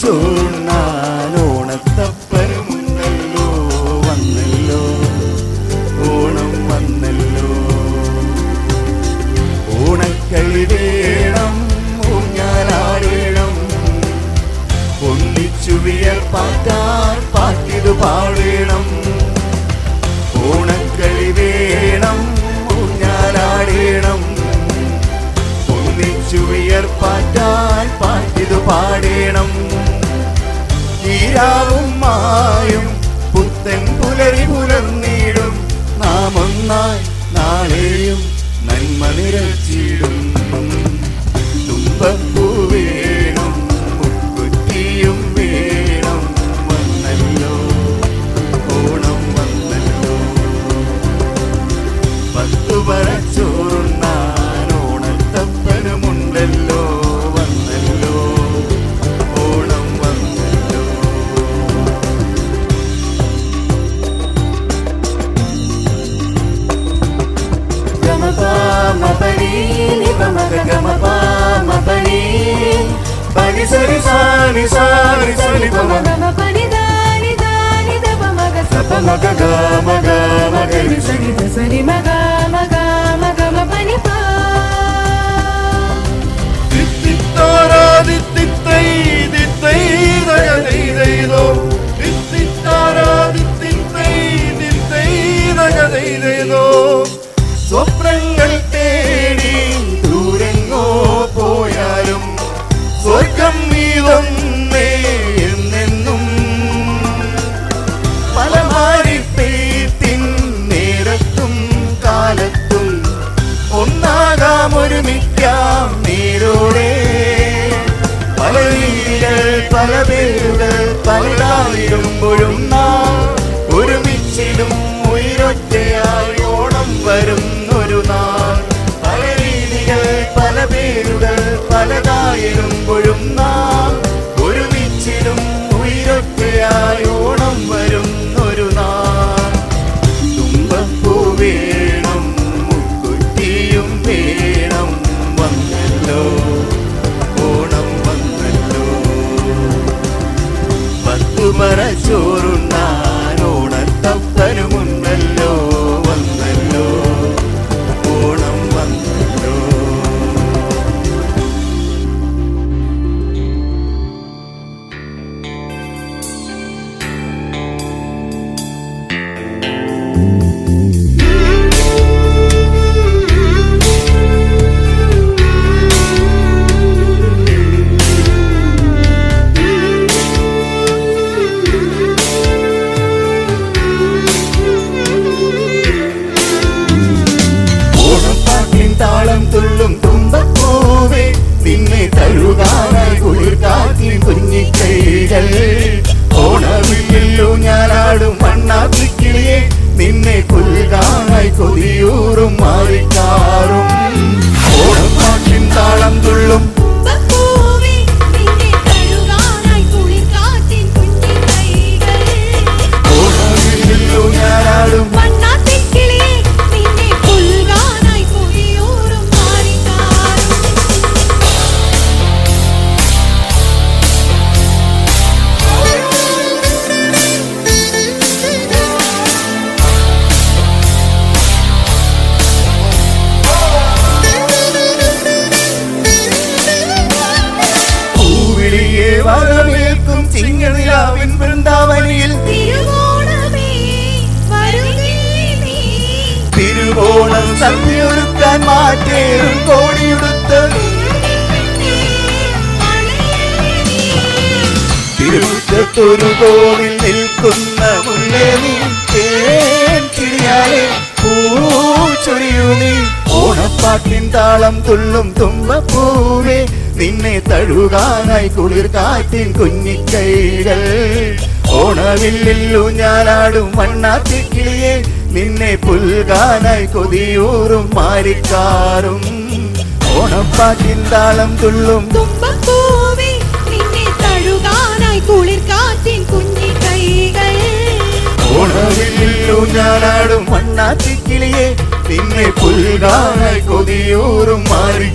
ചോറുണ്ണാൻ ഓണത്തപ്പനുമുണ്ടല്ലോ വന്നല്ലോ ഓണം വന്നല്ലോ. ഓണക്കളി വേണം ഊഞ്ഞാലാടേണം ഒന്നിച്ചു വിയർപ്പാറ്റാൻ പാട്ടിതു പാടേണം. ഓണക്കളി വേണം ഊഞ്ഞാലാടേണം ഒന്നിച്ചു വിയർപ്പാറ്റാൻ പാട്ടിതു പാടേണം. ഈരാവും മായും പുത്തൻ പുലരി പുലർന്നിടും നാം ഒന്നായി നാളെയും നന്മ നിറച്ചിടും. തുമ്പപ്പൂ വേണം മുക്കുറ്റിയും വേണം വന്നല്ലോ ഓണം വന്നല്ലോ. 10 പറ ചോറുണ്ണാൻ ഓണത്തപ്പനുമുണ്ടല്ലോ വന്നല്ലോ ഓണം വന്നല്ലോ. ഗമപമപനി നിപമഗ ഗമപമപനി പനി സരി സാനി സാനി സനി പമഗമപനി ദാനി ദാനി ദപമഗ സപമഗ ഗമഗ മഗരി സരി സരി മഗ മഗ മഗമപനി പ ദിത്തിത്താരാ ദിത്തിത്തൈ ദിത്തൈ ദയദൈ ദൈദോ ദിത്തിത്താരാ ദിത്തിത്തൈ ദിത്തൈ ദയദൈ ദൈദോ. സ്വപ്നങ്ങൾ തേടി ദൂരെങ്ങോ പോയാലും സ്വർഗം നീതൊന്നേ എന്നെന്നും. പലമാരി പെയ്ത്തിൻ നേരത്തും കാലത്തും ഒന്നാകാം ഒരുമിക്കാം നേരോടെ. പല രീതികൾ പല പേരുകൾ പലതായിരുമ്പോഴും നാം ഒരുമിച്ചിടും ഉയരൊറ്റയായി ഓണം വരുന്നൊരു നാൾ. പല രീതികൾ പല പേരുകൾ പലതായിരുമ്പോഴും നാം ഒരുമിച്ചിടും ഉയരൊറ്റയായി ഓണം വരുന്നൊരു നാൾ. തുമ്പപ്പൂ വേണം മുക്കുറ്റിയും വേണം വന്നല്ലോ ഓണം വന്നല്ലോ. 10 പറ ചോറുണ്ണാൻ ഓണത്തപ്പനുമുണ്ടല്ലോ വന്നല്ലോ ഓണം വന്നല്ലോ. താളം തുള്ളും തുമ്പപ്പൂവേ നിന്നെ തഴുകാനായി കുളിർക്കാറ്റിൻ കുഞ്ഞിക്കൈകൾ. ഓണവില്ലു ഞാനാടും മണ്ണാത്തിക്കിളിയെ നിന്നെ പുൽകാനായി കൊതിയൂറും മാറിക്കാറും. ഓണപ്പാട്ടിൻ താളം തുള്ളും ഓണവില്ലു ഞാനാടും വരവേൽക്കും ചിങ്ങനിലാവിൻ വൃന്ദാവനിയിൽ തിരുവോണം സദ്യയൊരുക്കാൻ മാറ്റേറും കോടിയുടുത്ത് തിരുമുറ്റത്തൊരു കോണിൽ നിൽക്കുന്ന മുല്ലേ നീ തേൻ കിളിയാലെ പൂച്ചൊരിയു നീ. ഓണപ്പാട്ടിൻ താളം തുള്ളും തുമ്പപ്പൂവേ നിന്നെ തഴുകാനായി കുളിർക്കാറ്റിൻ കുഞ്ഞിക്കൈകൾ. ഓണവില്ലു ഞാനാടും മണ്ണാത്തിക്കിളിയെ നിന്നെ പുൽകാനായി കൊതിയൂറും മാറിക്കാറും. ഓണപ്പാട്ടിൻ താളം തുള്ളും തുമ്പപ്പൂവേ നിന്നെ തഴുകാനായി കുളിർക്കാറ്റിൻ കുഞ്ഞിക്കൈകൾ. ഓണവില്ലു ഞാനാടും മണ്ണാത്തിക്കിളിയെ നിന്നെ പുൽകാനായി കൊതിയൂറും മാറി